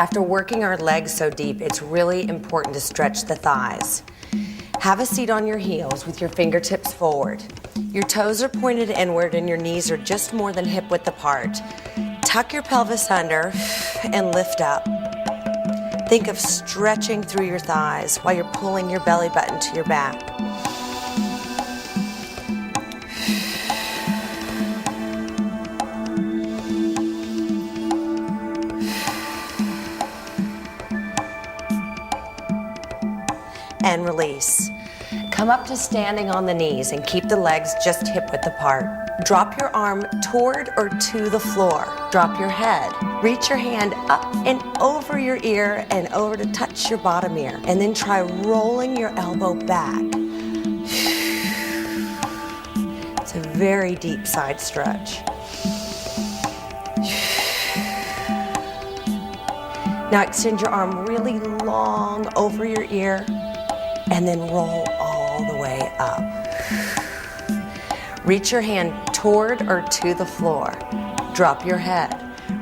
After working our legs so deep, it's really important to stretch the thighs. Have a seat on your heels with your fingertips forward. Your toes are pointed inward and your knees are just more than hip width apart. Tuck your pelvis under and lift up. Think of stretching through your thighs while you're pulling your belly button to your back. And release. Come up to standing on the knees and keep the legs just hip width apart. Drop your arm toward or to the floor. Drop your head. Reach your hand up and over your ear and over to touch your bottom ear. And then try rolling your elbow back. It's a very deep side stretch. Now extend your arm really long over your ear and then roll all the way up. Reach your hand toward or to the floor. Drop your head.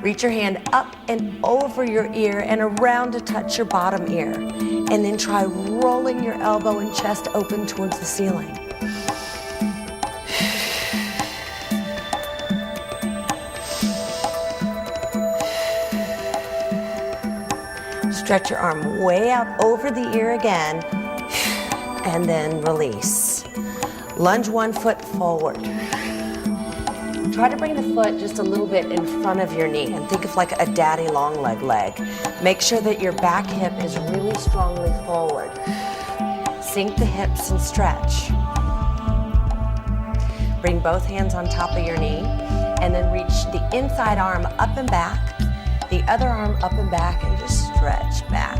Reach your hand up and over your ear and around to touch your bottom ear. And then try rolling your elbow and chest open towards the ceiling. Stretch your arm way out over the ear again. And then release. Lunge one foot forward. Try to bring the foot just a little bit in front of your knee and think of like a daddy long leg. Make sure that your back hip is really strongly forward. Sink the hips and stretch. Bring both hands on top of your knee and then reach the inside arm up and back, the other arm up and back, and just stretch back.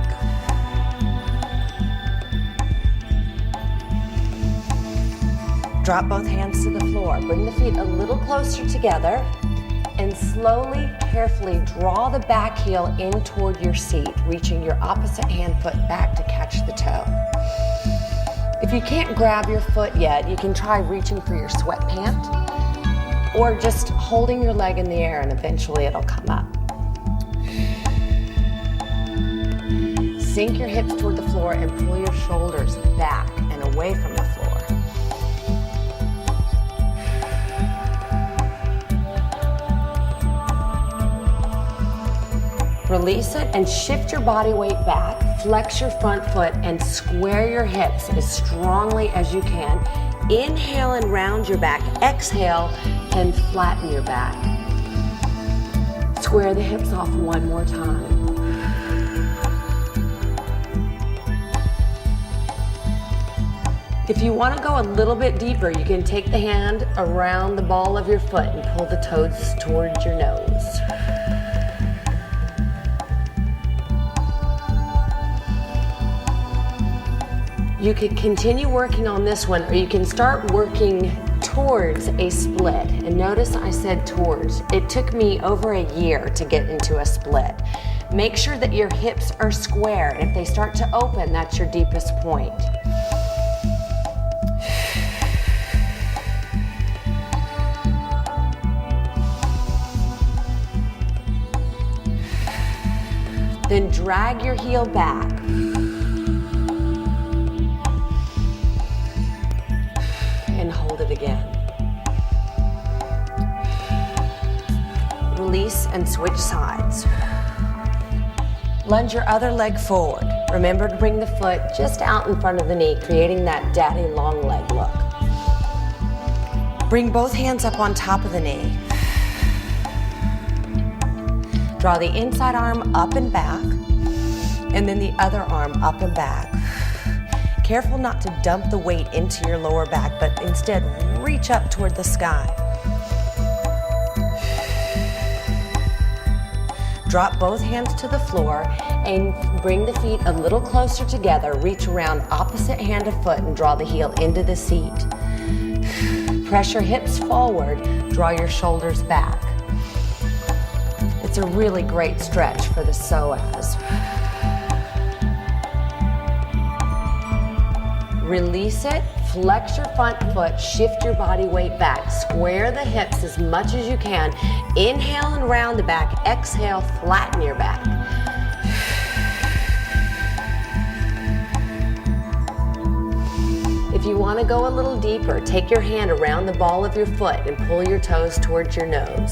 Drop both hands to the floor. Bring the feet a little closer together and slowly, carefully draw the back heel in toward your seat, reaching your opposite hand foot back to catch the toe. If you can't grab your foot yet, you can try reaching for your sweat pant or just holding your leg in the air and eventually it'll come up. Sink your hips toward the floor and pull your shoulders back and away from the floor. Release it and shift your body weight back. Flex your front foot and square your hips as strongly as you can. Inhale and round your back. Exhale and flatten your back. Square the hips off one more time. If you want to go a little bit deeper, you can take the hand around the ball of your foot and pull the toes towards your nose. You could continue working on this one, or you can start working towards a split. And notice I said towards. It took me over a year to get into a split. Make sure that your hips are square, and if they start to open, that's your deepest point. Then drag your heel back. And hold it again. Release and switch sides. Lunge your other leg forward. Remember to bring the foot just out in front of the knee, creating that daddy long leg look. Bring both hands up on top of the knee. Draw the inside arm up and back, and then the other arm up and back. Careful not to dump the weight into your lower back, but instead reach up toward the sky. Drop both hands to the floor and bring the feet a little closer together. Reach around opposite hand of foot and draw the heel into the seat. Press your hips forward, draw your shoulders back. It's a really great stretch for the psoas. Release it, flex your front foot, shift your body weight back, square the hips as much as you can. Inhale and round the back, exhale, flatten your back. If you want to go a little deeper, take your hand around the ball of your foot and pull your toes towards your nose.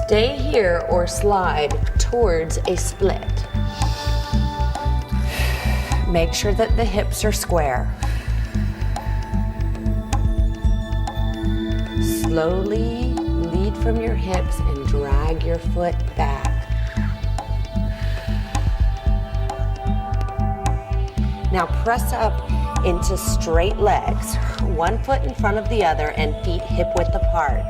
Stay here or slide towards a split. Make sure that the hips are square. Slowly lead from your hips and drag your foot back. Now press up into straight legs, one foot in front of the other and feet hip width apart.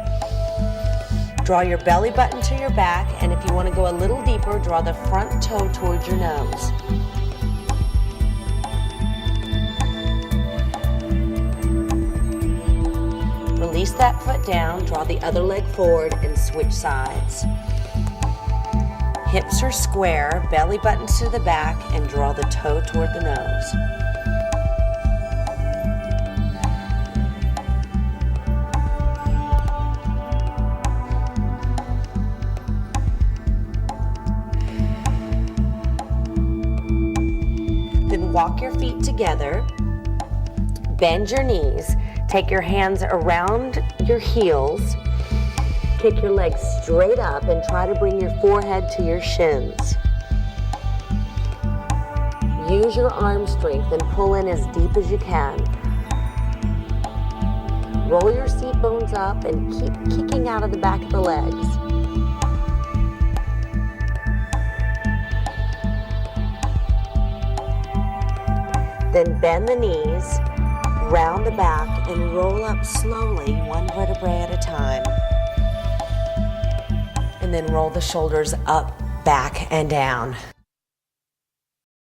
Draw your belly button to your back, and if you want to go a little deeper, draw the front toe towards your nose. Release that foot down, draw the other leg forward and switch sides. Hips are square, belly button to the back, and draw the toe toward the nose. Then walk your feet together, bend your knees, take your hands around your heels, kick your legs straight up and try to bring your forehead to your shins. Use your arm strength and pull in as deep as you can. Roll your seat bones up and keep kicking out of the back of the legs. Then bend the knees, round the back, and roll up slowly, one vertebrae at a time. And then roll the shoulders up, back, and down.